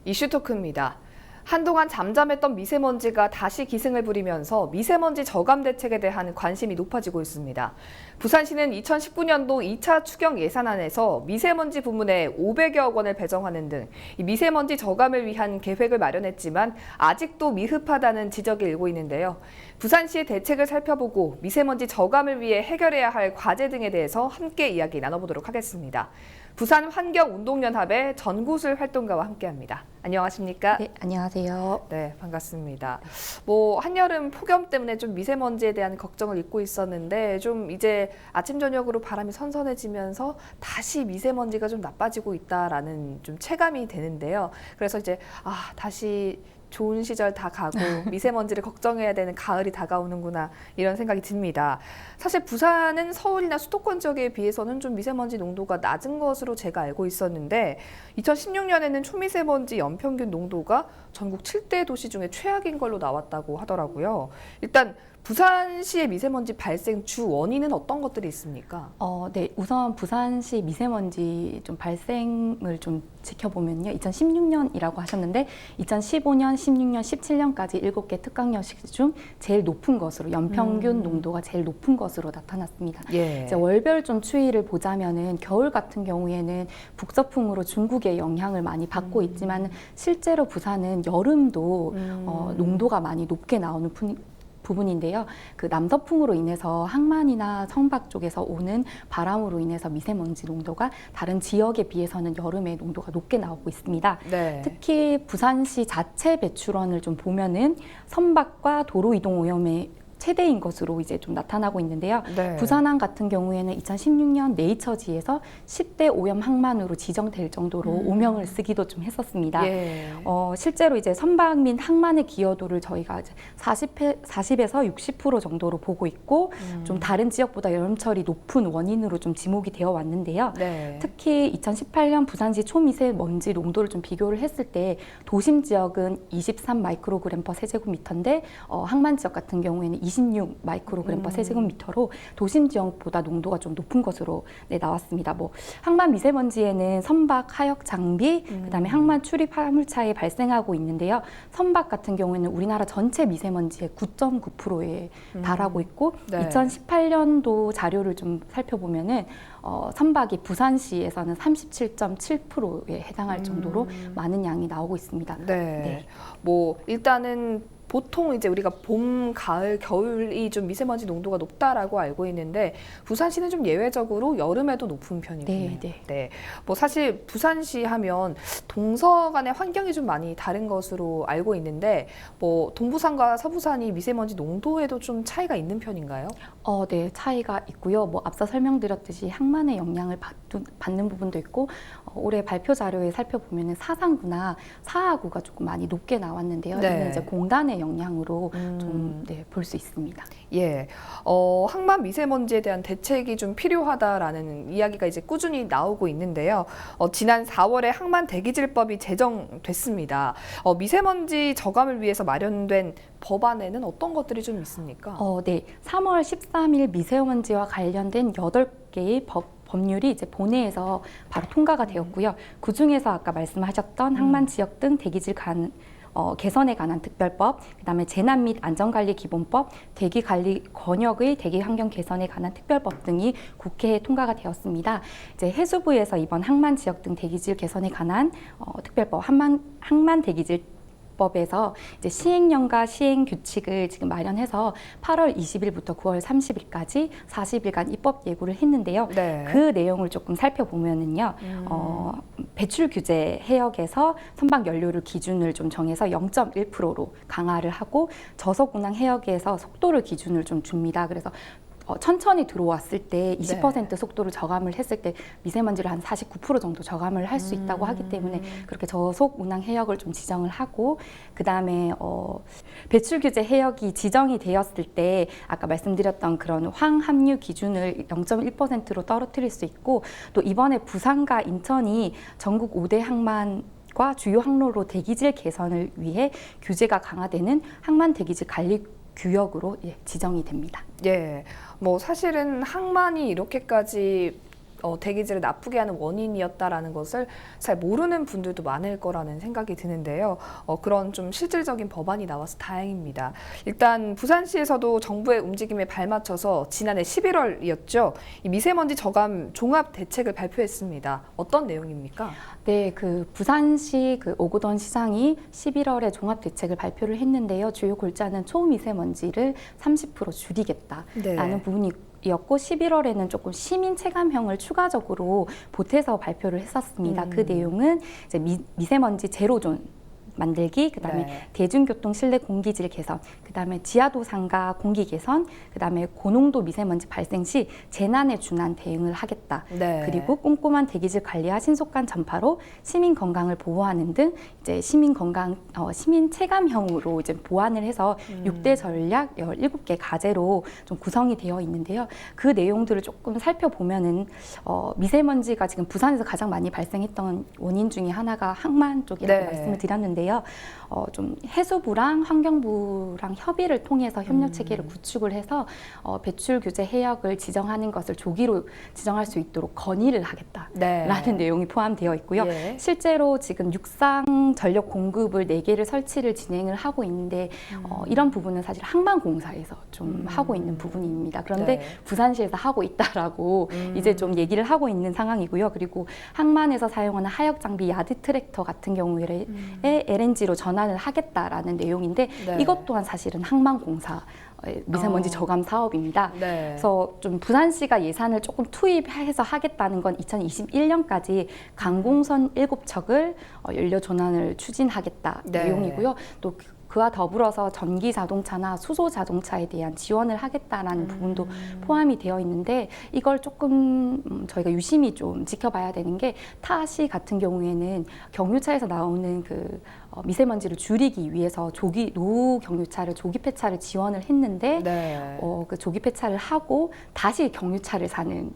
이슈 토크입니다. 한동안 잠잠했던 미세먼지가 다시 기승을 부리면서 미세먼지 저감 대책에 대한 관심이 높아지고 있습니다. 부산시는 2019년도 2차 추경 예산안에서 미세먼지 부문에 500여억 원을 배정하는 등 미세먼지 저감을 위한 계획을 마련했지만 아직도 미흡하다는 지적이 일고 있는데요. 부산시의 대책을 살펴보고 미세먼지 저감을 위해 해결해야 할 과제 등에 대해서 함께 이야기 나눠보도록 하겠습니다. 부산환경운동연합의 전구슬 활동가와 함께합니다. 안녕하십니까? 네, 안녕하세요. 네, 반갑습니다. 한여름 폭염 때문에 좀 미세먼지에 대한 걱정을 잊고 있었는데 좀 이제 아침 저녁으로 바람이 선선해지면서 다시 미세먼지가 좀 나빠지고 있다라는 좀 체감이 되는데요. 그래서 이제 다시 좋은 시절 다 가고 미세먼지를 걱정해야 되는 가을이 다가오는구나 이런 생각이 듭니다. 사실 부산은 서울이나 수도권 지역에 비해서는 좀 미세먼지 농도가 낮은 것으로 제가 알고 있었는데 2016년에는 초미세먼지 연평균 농도가 전국 7대 도시 중에 최악인 걸로 나왔다고 하더라고요. 일단 부산시의 미세먼지 발생 주 원인은 어떤 것들이 있습니까? 네, 우선 부산시 미세먼지 좀 발생을 좀 지켜보면요. 2016년이라고 하셨는데 2015년, 16년, 17년까지 7개 특강여시 중 제일 높은 것으로 연평균 농도가 제일 높은 것으로 나타났습니다. 예. 이제 월별 좀 추이를 보자면은 겨울 같은 경우에는 북서풍으로 중국의 영향을 많이 받고 있지만 실제로 부산은 여름도 농도가 많이 높게 나오는 부분인데요. 그 남서풍으로 인해서 항만이나 성박 쪽에서 오는 바람으로 인해서 미세먼지 농도가 다른 지역에 비해서는 여름에 농도가 높게 나오고 있습니다. 네. 특히 부산시 자체 배출원을 좀 보면은 선박과 도로 이동 오염에 최대인 것으로 이제 좀 나타나고 있는데요. 네. 부산항 같은 경우에는 2016년 네이처지에서 10대 오염 항만으로 지정될 정도로 오명을 쓰기도 좀 했었습니다. 예. 실제로 이제 선박 및 항만의 기여도를 저희가 이제 40에서 60% 정도로 보고 있고 좀 다른 지역보다 여름철이 높은 원인으로 좀 지목이 되어 왔는데요. 네. 특히 2018년 부산시 초미세먼지 농도를 좀 비교를 했을 때 도심 지역은 23 마이크로그램 퍼 세제곱미터인데 항만 지역 같은 경우에는 26 마이크로그램 퍼 세제곱미터로 도심 지역보다 농도가 좀 높은 것으로 나왔습니다. 항만 미세먼지에는 선박, 하역 장비, 그다음에 항만 출입 화물차에 발생하고 있는데요. 선박 같은 경우에는 우리나라 전체 미세먼지의 9.9%에 달하고 있고 네. 2018년도 자료를 좀 살펴보면은 선박이 부산시에서는 37.7%에 해당할 정도로 많은 양이 나오고 있습니다. 네. 일단은 보통 이제 우리가 봄, 가을, 겨울이 좀 미세먼지 농도가 높다라고 알고 있는데 부산시는 좀 예외적으로 여름에도 높은 편이군요. 네. 사실 부산시 하면 동서간의 환경이 좀 많이 다른 것으로 알고 있는데 동부산과 서부산이 미세먼지 농도에도 좀 차이가 있는 편인가요? 네, 차이가 있고요. 앞서 설명드렸듯이 항만의 영향을 받는 부분도 있고 올해 발표 자료에 살펴보면 사상구나 사하구가 조금 많이 높게 나왔는데요. 네. 이는 이제 공단의 영향으로 좀 볼 수 있습니다. 예, 항만 미세먼지에 대한 대책이 좀 필요하다라는 이야기가 이제 꾸준히 나오고 있는데요. 지난 4월에 항만 대기질법이 제정됐습니다. 미세먼지 저감을 위해서 마련된 법안에는 어떤 것들이 좀 있습니까? 네, 3월 13일 미세먼지와 관련된 8개의 법률이 이제 본회에서 바로 통과가 되었고요. 그 중에서 아까 말씀하셨던 항만 지역 등 대기질 개선에 관한 특별법, 그다음에 재난 및 안전관리 기본법, 대기관리 권역의 대기환경 개선에 관한 특별법 등이 국회에 통과가 되었습니다. 이제 해수부에서 이번 항만 지역 등 대기질 개선에 관한 특별법 항만 대기질 법에서 이제 시행령과 시행 규칙을 지금 마련해서 8월 20일부터 9월 30일까지 40일간 입법 예고를 했는데요. 네. 그 내용을 조금 살펴보면은요. 배출 규제 해역에서 선박 연료를 기준을 좀 정해서 0.1%로 강화를 하고 저속 운항 해역에서 속도를 기준을 좀 줍니다. 그래서 천천히 들어왔을 때 20% 속도를 저감을 했을 때 미세먼지를 한 49% 정도 저감을 할 수 있다고 하기 때문에 그렇게 저속 운항 해역을 좀 지정을 하고 그다음에 배출 규제 해역이 지정이 되었을 때 아까 말씀드렸던 그런 황합류 기준을 0.1%로 떨어뜨릴 수 있고 또 이번에 부산과 인천이 전국 5대 항만과 주요 항로로 대기질 개선을 위해 규제가 강화되는 항만 대기질 관리 규역으로 지정이 됩니다. 예, 사실은 항만이 이렇게까지 대기질을 나쁘게 하는 원인이었다라는 것을 잘 모르는 분들도 많을 거라는 생각이 드는데요. 그런 좀 실질적인 법안이 나와서 다행입니다. 일단 부산시에서도 정부의 움직임에 발맞춰서 지난해 11월이었죠. 이 미세먼지 저감 종합 대책을 발표했습니다. 어떤 내용입니까? 네, 그 부산시 그 오구돈 시장이 11월에 종합 대책을 발표를 했는데요. 주요 골자는 초미세먼지를 30% 줄이겠다라는 부분이었고 11월에는 조금 시민 체감형을 추가적으로 보태서 발표를 했었습니다. 그 내용은 이제 미세먼지 제로존 만들기, 그다음에 대중교통 실내 공기질 개선, 그다음에 지하도상가 공기 개선, 그다음에 고농도 미세먼지 발생 시 재난에 준한 대응을 하겠다. 그리고 꼼꼼한 대기질 관리와 신속한 전파로 시민 건강을 보호하는 등 이제 시민 건강 시민 체감형으로 이제 보완을 해서 6대 전략 17개 과제로 좀 구성이 되어 있는데요. 그 내용들을 조금 살펴보면은 미세먼지가 지금 부산에서 가장 많이 발생했던 원인 중에 하나가 항만 쪽이라고 말씀을 드렸는데요. 좀 해수부랑 환경부랑 협의를 통해서 협력 체계를 구축을 해서 배출 규제 해역을 지정하는 것을 조기로 지정할 수 있도록 건의를 하겠다라는 내용이 포함되어 있고요. 실제로 지금 육상 전력 공급을 4개를 설치를 진행을 하고 있는데 이런 부분은 사실 항만공사에서 좀 하고 있는 부분입니다. 그런데 부산시에서 하고 있다라고 이제 좀 얘기를 하고 있는 상황이고요. 그리고 항만에서 사용하는 하역 장비 야드 트랙터 같은 경우에 LNG로 전환을 하겠다라는 내용인데 이것 또한 사실은 항만공사 미세먼지 저감 사업입니다. 그래서 좀 부산시가 예산을 조금 투입해서 하겠다는 건 2021년까지 강공선 7척을 연료 전환을 추진하겠다 내용이고요. 또 그와 더불어서 전기 자동차나 수소 자동차에 대한 지원을 하겠다라는 부분도 포함이 되어 있는데 이걸 조금 저희가 유심히 좀 지켜봐야 되는 게 타시 같은 경우에는 경유차에서 나오는 그 미세먼지를 줄이기 위해서 노후 경유차를 조기 폐차를 지원을 했는데 그 조기 폐차를 하고 다시 경유차를 사는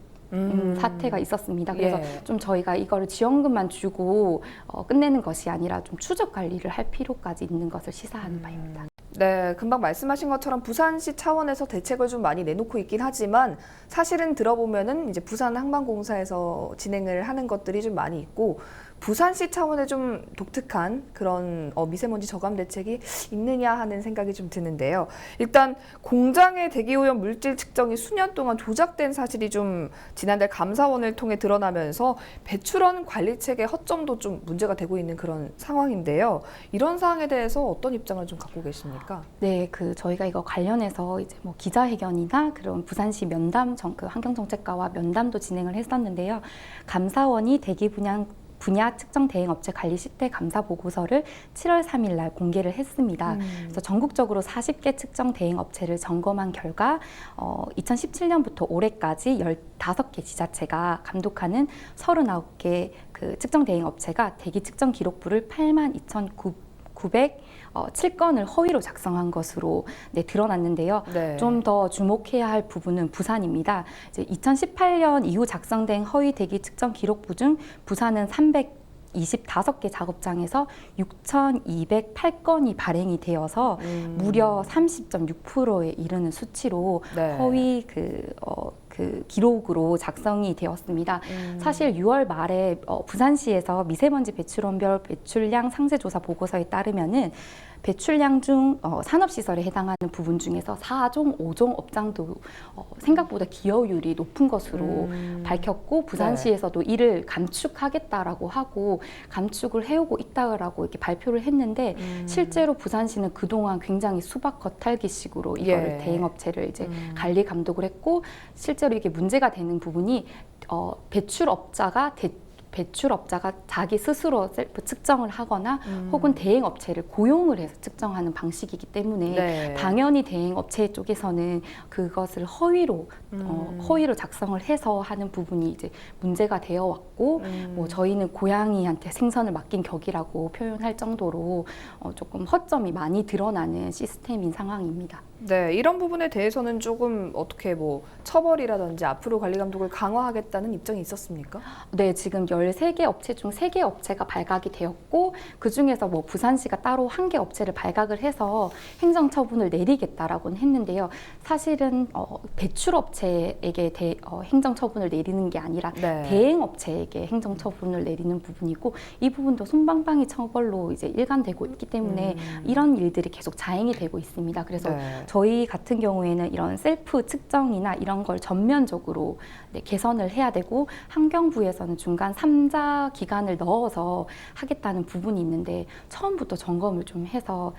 사태가 있었습니다. 그래서 좀 저희가 이거를 지원금만 주고 끝내는 것이 아니라 좀 추적 관리를 할 필요까지 있는 것을 시사하는 바입니다. 네, 금방 말씀하신 것처럼 부산시 차원에서 대책을 좀 많이 내놓고 있긴 하지만 사실은 들어보면은 이제 부산 항만공사에서 진행을 하는 것들이 좀 많이 있고 부산시 차원의 좀 독특한 그런 미세먼지 저감 대책이 있느냐 하는 생각이 좀 드는데요. 일단 공장의 대기오염 물질 측정이 수년 동안 조작된 사실이 좀 지난달 감사원을 통해 드러나면서 배출원 관리체계 허점도 좀 문제가 되고 있는 그런 상황인데요. 이런 사항에 대해서 어떤 입장을 좀 갖고 계십니까? 네, 저희가 이거 관련해서 이제 뭐 기자회견이나 그런 부산시 면담 그 환경정책과와 면담도 진행을 했었는데요. 감사원이 대기 분야 측정 대행 업체 관리 실태 감사 보고서를 7월 3일 날 공개를 했습니다. 그래서 전국적으로 40개 측정 대행 업체를 점검한 결과 2017년부터 올해까지 15개 지자체가 감독하는 39개 그 측정 대행 업체가 대기 측정 기록부를 82,907건을 허위로 작성한 것으로 드러났는데요. 좀 더 주목해야 할 부분은 부산입니다. 이제 2018년 이후 작성된 허위 대기 측정 기록부 중 부산은 325개 작업장에서 6,208건이 발행이 되어서 무려 30.6%에 이르는 수치로 허위 그 기록으로 작성이 되었습니다. 사실 6월 말에 부산시에서 미세먼지 배출원별 배출량 상세조사 보고서에 따르면은 배출량 중 산업시설에 해당하는 부분 중에서 4종, 5종 업장도 생각보다 기여율이 높은 것으로 밝혔고 부산시에서도 이를 감축하겠다라고 하고 감축을 해오고 있다라고 이렇게 발표를 했는데 실제로 부산시는 그동안 굉장히 수박 겉핥기식으로 이거를 대행업체를 이제 관리 감독을 했고 실제로 이게 문제가 되는 부분이 배출업자가 자기 스스로 셀프 측정을 하거나 혹은 대행업체를 고용을 해서 측정하는 방식이기 때문에 당연히 대행업체 쪽에서는 그것을 허위로 작성을 해서 하는 부분이 이제 문제가 되어 왔고 뭐 저희는 고양이한테 생선을 맡긴 격이라고 표현할 정도로 조금 허점이 많이 드러나는 시스템인 상황입니다. 네, 이런 부분에 대해서는 조금 어떻게 뭐 처벌이라든지 앞으로 관리 감독을 강화하겠다는 입장이 있었습니까? 네, 지금 13개 업체 중 3개 업체가 발각이 되었고 그중에서 뭐 부산시가 따로 1개 업체를 발각을 해서 행정처분을 내리겠다라고는 했는데요. 사실은 배출업체에게 행정처분을 내리는 게 아니라 네. 대행업체에게 행정처분을 내리는 부분이고 이 부분도 솜방망이 처벌로 이제 일관되고 있기 때문에 이런 일들이 계속 자행이 되고 있습니다. 그래서 네. 저희 같은 경우에는 이런 셀프 측정이나 이런 걸 전면적으로 개선을 해야 되고 환경부에서는 중간 3자 기간을 넣어서 하겠다는 부분이 있는데 처음부터 점검을 좀 해서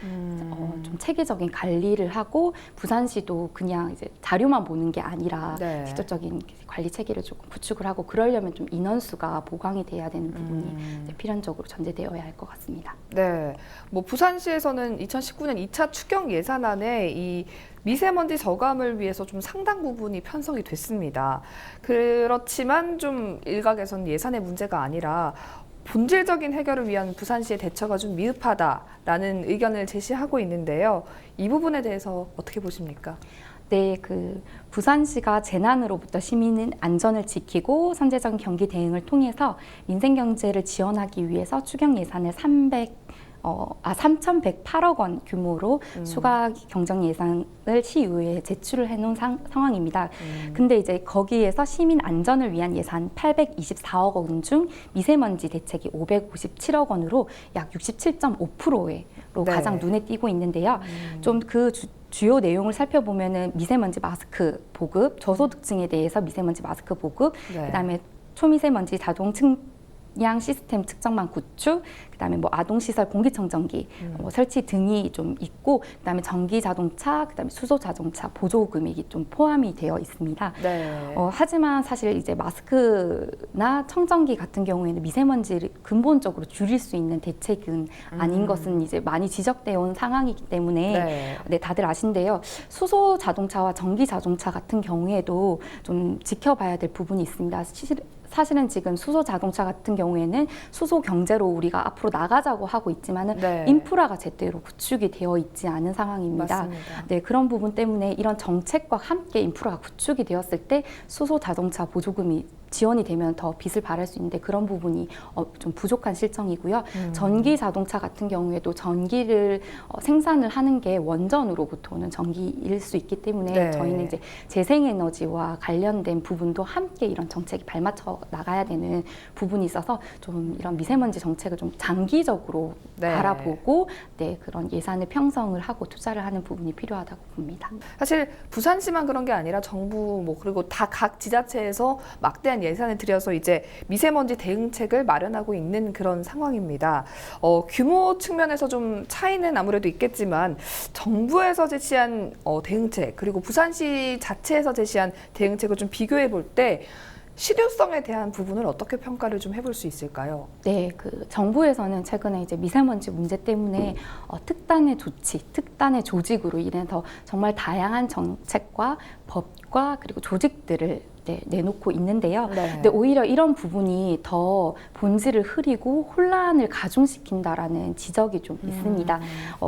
좀 체계적인 관리를 하고 부산시도 그냥 이제 자료만 보는 게 아니라 네. 직접적인 관리 체계를 조금 구축을 하고 그러려면 좀 인원수가 보강이 돼야 되는 부분이 이제 필연적으로 전제되어야 할 것 같습니다. 네, 뭐 부산시에서는 2019년 2차 추경 예산안에 이 미세먼지 저감을 위해서 좀 상당 부분이 편성이 됐습니다. 그렇지만 좀 일각에서는 예산의 문제가 아니라 본질적인 해결을 위한 부산시의 대처가 좀 미흡하다라는 의견을 제시하고 있는데요. 이 부분에 대해서 어떻게 보십니까? 네, 부산시가 재난으로부터 시민의 안전을 지키고 선제적 경기 대응을 통해서 민생 경제를 지원하기 위해서 추경 예산을 3,108억 원 규모로 추가 경정 예산을 시의회에 제출을 해놓은 상황입니다. 근데 이제 거기에서 시민 안전을 위한 예산 824억 원 중 미세먼지 대책이 557억 원으로 약 67.5%로 가장 눈에 띄고 있는데요. 좀 그 주요 내용을 살펴보면은 미세먼지 마스크 보급, 저소득층에 대해서 미세먼지 마스크 보급, 네. 그다음에 초미세먼지 자동 측량 시스템 측정망 구축, 그다음에 뭐 아동시설 공기청정기 설치 등이 좀 있고, 그다음에 전기 자동차, 그다음에 수소 자동차 보조 금액이 좀 포함이 되어 있습니다. 네. 하지만 사실 이제 마스크나 청정기 같은 경우에는 미세먼지를 근본적으로 줄일 수 있는 대책은 아닌 것은 이제 많이 지적되어 온 상황이기 때문에 네, 다들 아신데요. 수소 자동차와 전기 자동차 같은 경우에도 좀 지켜봐야 될 부분이 있습니다. 사실은 지금 수소 자동차 같은 경우에는 수소 경제로 우리가 앞으로 나가자고 하고 있지만은 네. 인프라가 제대로 구축이 되어 있지 않은 상황입니다. 맞습니다. 네, 그런 부분 때문에 이런 정책과 함께 인프라가 구축이 되었을 때 수소 자동차 보조금이 지원이 되면 더 빛을 발할 수 있는데 그런 부분이 좀 부족한 실정이고요. 전기 자동차 같은 경우에도 전기를 생산을 하는 게 원전으로부터 오는 전기일 수 있기 때문에 네. 저희는 이제 재생에너지와 관련된 부분도 함께 이런 정책이 발맞춰 나가야 되는 부분이 있어서 좀 이런 미세먼지 정책을 좀 장기적으로 네. 바라보고 네, 그런 예산을 편성을 하고 투자를 하는 부분이 필요하다고 봅니다. 사실 부산시만 그런 게 아니라 정부 뭐 그리고 다 각 지자체에서 막대한 예산을 들여서 이제 미세먼지 대응책을 마련하고 있는 그런 상황입니다. 규모 측면에서 좀 차이는 아무래도 있겠지만 정부에서 제시한 대응책 그리고 부산시 자체에서 제시한 대응책을 좀 비교해 볼 때 실효성에 대한 부분을 어떻게 평가를 좀 해볼 수 있을까요? 네, 정부에서는 최근에 이제 미세먼지 문제 때문에 특단의 조치, 특단의 조직으로 인해서 정말 다양한 정책과 법과 그리고 조직들을 내놓고 있는데요. 네. 근데 오히려 이런 부분이 더 본질을 흐리고 혼란을 가중시킨다라는 지적이 좀 있습니다.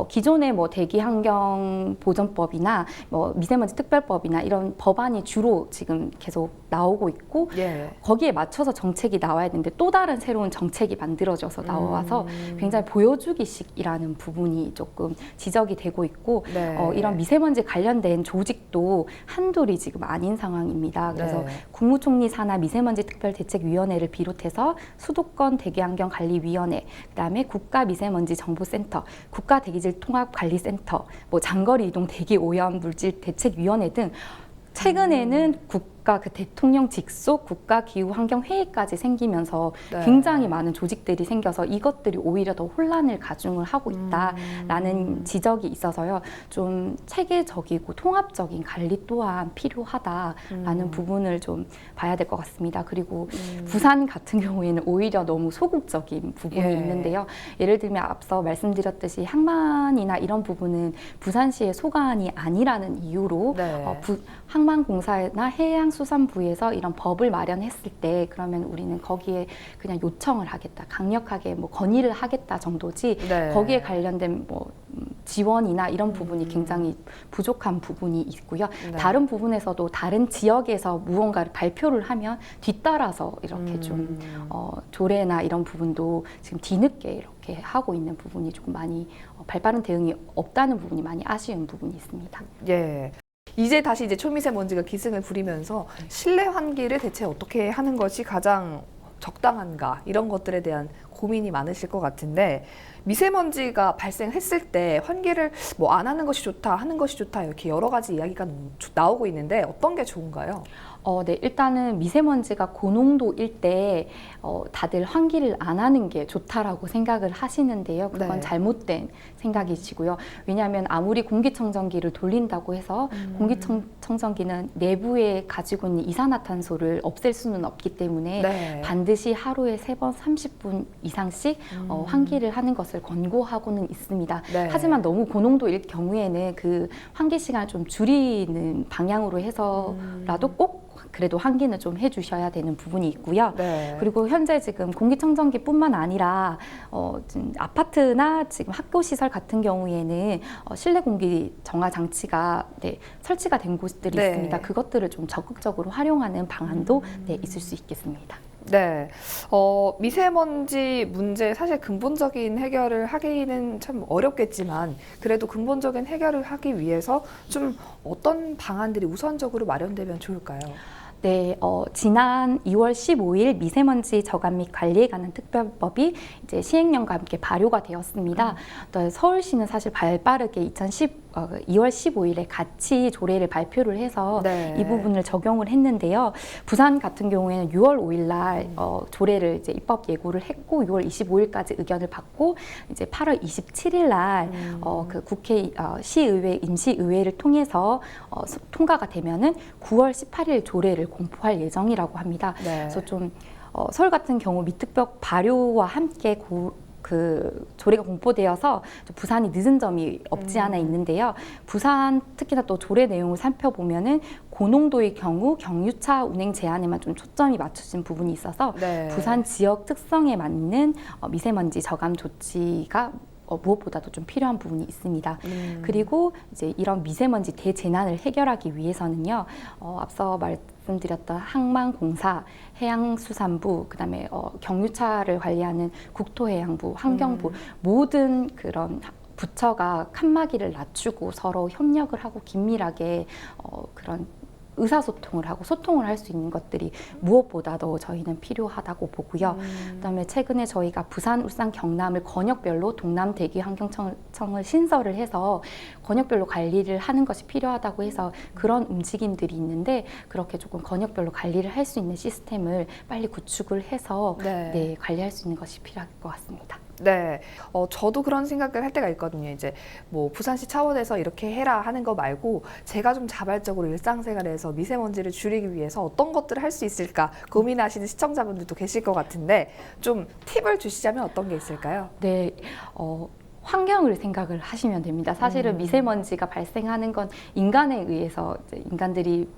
기존의 뭐 대기환경보전법이나 뭐 미세먼지 특별법이나 이런 법안이 주로 지금 계속 나오고 있고 예. 거기에 맞춰서 정책이 나와야 되는데 또 다른 새로운 정책이 만들어져서 나와서 굉장히 보여주기식이라는 부분이 조금 지적이 되고 있고 네. 이런 미세먼지 관련된 조직도 한둘이 지금 아닌 상황입니다. 그래서 국무총리 산하 미세먼지 특별대책위원회를 비롯해서 수도권 대기환경관리위원회, 그다음에 국가미세먼지정보센터, 국가대기질통합관리센터, 뭐 장거리 이동 대기오염물질대책위원회 등 최근에는 국가 대통령 직속 국가기후환경회의까지 생기면서 네. 굉장히 많은 조직들이 생겨서 이것들이 오히려 더 혼란을 가중을 하고 있다라는 지적이 있어서요. 좀 체계적이고 통합적인 관리 또한 필요하다라는 부분을 좀 봐야 될 것 같습니다. 그리고 부산 같은 경우에는 오히려 너무 소극적인 부분이 예. 있는데요. 예를 들면 앞서 말씀드렸듯이 항만이나 이런 부분은 부산시의 소관이 아니라는 이유로 네. 항만공사나 해양수산부에서 이런 법을 마련했을 때 그러면 우리는 거기에 그냥 요청을 하겠다, 강력하게 뭐 건의를 하겠다 정도지 네. 거기에 관련된 뭐 지원이나 이런 부분이 굉장히 부족한 부분이 있고요. 네. 다른 부분에서도 다른 지역에서 무언가를 발표를 하면 뒤따라서 이렇게 좀 조례나 이런 부분도 지금 뒤늦게 이렇게 하고 있는 부분이 조금 많이 발빠른 대응이 없다는 부분이 많이 아쉬운 부분이 있습니다. 예. 이제 다시 이제 초미세먼지가 기승을 부리면서 실내 환기를 대체 어떻게 하는 것이 가장 적당한가 이런 것들에 대한 고민이 많으실 것 같은데 미세먼지가 발생했을 때 환기를 뭐 안 하는 것이 좋다, 하는 것이 좋다 이렇게 여러 가지 이야기가 나오고 있는데 어떤 게 좋은가요? 네, 일단은 미세먼지가 고농도일 때 다들 환기를 안 하는 게 좋다라고 생각을 하시는데요. 그건 네. 잘못된 생각이시고요. 왜냐하면 아무리 공기청정기를 돌린다고 해서 공기청정기는 내부에 가지고 있는 이산화탄소를 없앨 수는 없기 때문에 네. 반드시 하루에 3번 30분 이상씩 환기를 하는 것을 권고하고는 있습니다. 네. 하지만 너무 고농도일 경우에는 그 환기 시간을 좀 줄이는 방향으로 해서라도 꼭 그래도 환기는 좀 해주셔야 되는 부분이 있고요. 네. 그리고 현재 지금 공기청정기뿐만 아니라 지금 아파트나 지금 학교 시설 같은 경우에는 실내 공기 정화 장치가 설치가 된 곳들이 네. 있습니다. 그것들을 좀 적극적으로 활용하는 방안도 있을 수 있겠습니다. 네, 미세먼지 문제 사실 근본적인 해결을 하기는 참 어렵겠지만 그래도 근본적인 해결을 하기 위해서 좀 어떤 방안들이 우선적으로 마련되면 좋을까요? 네, 지난 2월 15일 미세먼지 저감 및 관리에 관한 특별법이 이제 시행령과 함께 발효가 되었습니다. 또 서울시는 사실 발빠르게 2월 15일에 같이 조례를 발표를 해서 네. 이 부분을 적용을 했는데요. 부산 같은 경우에는 6월 5일 날 조례를 이제 입법 예고를 했고 6월 25일까지 의견을 받고 이제 8월 27일 날 그 국회 시의회 임시의회를 통해서 통과가 되면은 9월 18일 조례를 공포할 예정이라고 합니다. 네. 그래서 좀 서울 같은 경우 미특법 발효와 함께 그 조례가 공포되어서 부산이 늦은 점이 없지 않아 있는데요. 부산 특히나 또 조례 내용을 살펴보면은 고농도의 경우 경유차 운행 제한에만 좀 초점이 맞춰진 부분이 있어서 네. 부산 지역 특성에 맞는 미세먼지 저감 조치가 무엇보다도 좀 필요한 부분이 있습니다. 그리고 이제 이런 미세먼지 대재난을 해결하기 위해서는요, 앞서 말씀드렸던 항만공사, 해양수산부, 그다음에 경유차를 관리하는 국토해양부, 환경부 모든 그런 부처가 칸막이를 낮추고 서로 협력을 하고 긴밀하게 그런 의사소통을 하고 소통을 할 수 있는 것들이 무엇보다도 저희는 필요하다고 보고요. 그다음에 최근에 저희가 부산, 울산, 경남을 권역별로 동남대기환경청을 신설을 해서 권역별로 관리를 하는 것이 필요하다고 해서 그런 움직임들이 있는데 그렇게 조금 권역별로 관리를 할 수 있는 시스템을 빨리 구축을 해서 관리할 수 있는 것이 필요할 것 같습니다. 네, 저도 그런 생각을 할 때가 있거든요. 이제 뭐 부산시 차원에서 이렇게 해라 하는 거 말고 제가 좀 자발적으로 일상생활에서 미세먼지를 줄이기 위해서 어떤 것들을 할 수 있을까 고민하시는 시청자분들도 계실 것 같은데 좀 팁을 주시자면 어떤 게 있을까요? 네, 환경을 생각을 하시면 됩니다. 사실은 미세먼지가 발생하는 건 인간에 의해서 이제 인간들이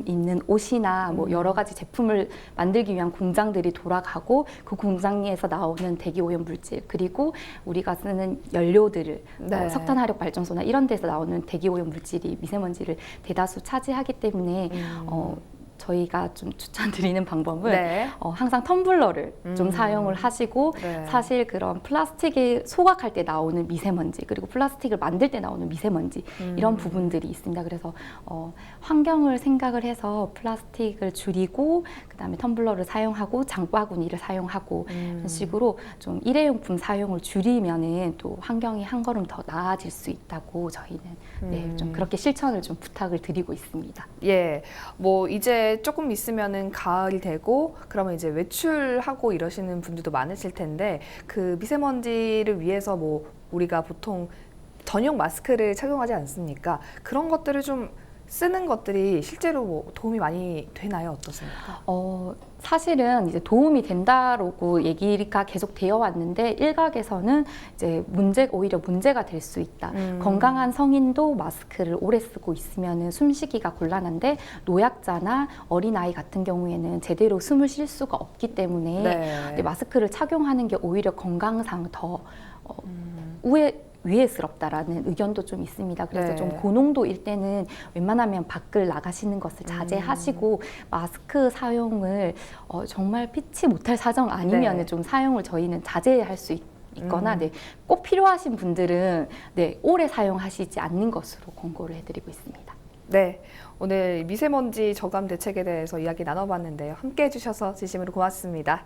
입는 옷이나 뭐 여러 가지 제품을 만들기 위한 공장들이 돌아가고 그 공장에서 나오는 대기오염 물질 그리고 우리가 쓰는 연료들을 석탄화력 발전소나 이런 데서 나오는 대기오염 물질이 미세먼지를 대다수 차지하기 때문에 저희가 좀 추천드리는 방법은 항상 텀블러를 좀 사용을 하시고 사실 그런 플라스틱을 소각할 때 나오는 미세먼지 그리고 플라스틱을 만들 때 나오는 미세먼지 이런 부분들이 있습니다. 그래서 환경을 생각을 해서 플라스틱을 줄이고 그다음에 텀블러를 사용하고 장바구니를 사용하고 이런 식으로 좀 일회용품 사용을 줄이면은 또 환경이 한 걸음 더 나아질 수 있다고 저희는 좀 그렇게 실천을 좀 부탁을 드리고 있습니다. 예, 뭐 이제 조금 있으면은 가을이 되고 그러면 이제 외출하고 이러시는 분들도 많으실 텐데 그 미세먼지를 위해서 뭐 우리가 보통 전용 마스크를 착용하지 않습니까? 그런 것들을 좀 쓰는 것들이 실제로 뭐 도움이 많이 되나요? 어떻습니까? 사실은 이제 도움이 된다라고 얘기가 계속 되어 왔는데 일각에서는 이제 오히려 문제가 될 수 있다. 건강한 성인도 마스크를 오래 쓰고 있으면은 숨쉬기가 곤란한데 노약자나 어린아이 같은 경우에는 제대로 숨을 쉴 수가 없기 때문에 마스크를 착용하는 게 오히려 건강상 더 위해스럽다라는 의견도 좀 있습니다. 그래서 네. 좀 고농도일 때는 웬만하면 밖을 나가시는 것을 자제하시고 마스크 사용을 정말 피치 못할 사정 아니면 네. 좀 사용을 저희는 자제할 수 있거나 네, 꼭 필요하신 분들은 네, 오래 사용하시지 않는 것으로 권고를 해드리고 있습니다. 네, 오늘 미세먼지 저감 대책에 대해서 이야기 나눠봤는데요. 함께 해주셔서 진심으로 고맙습니다.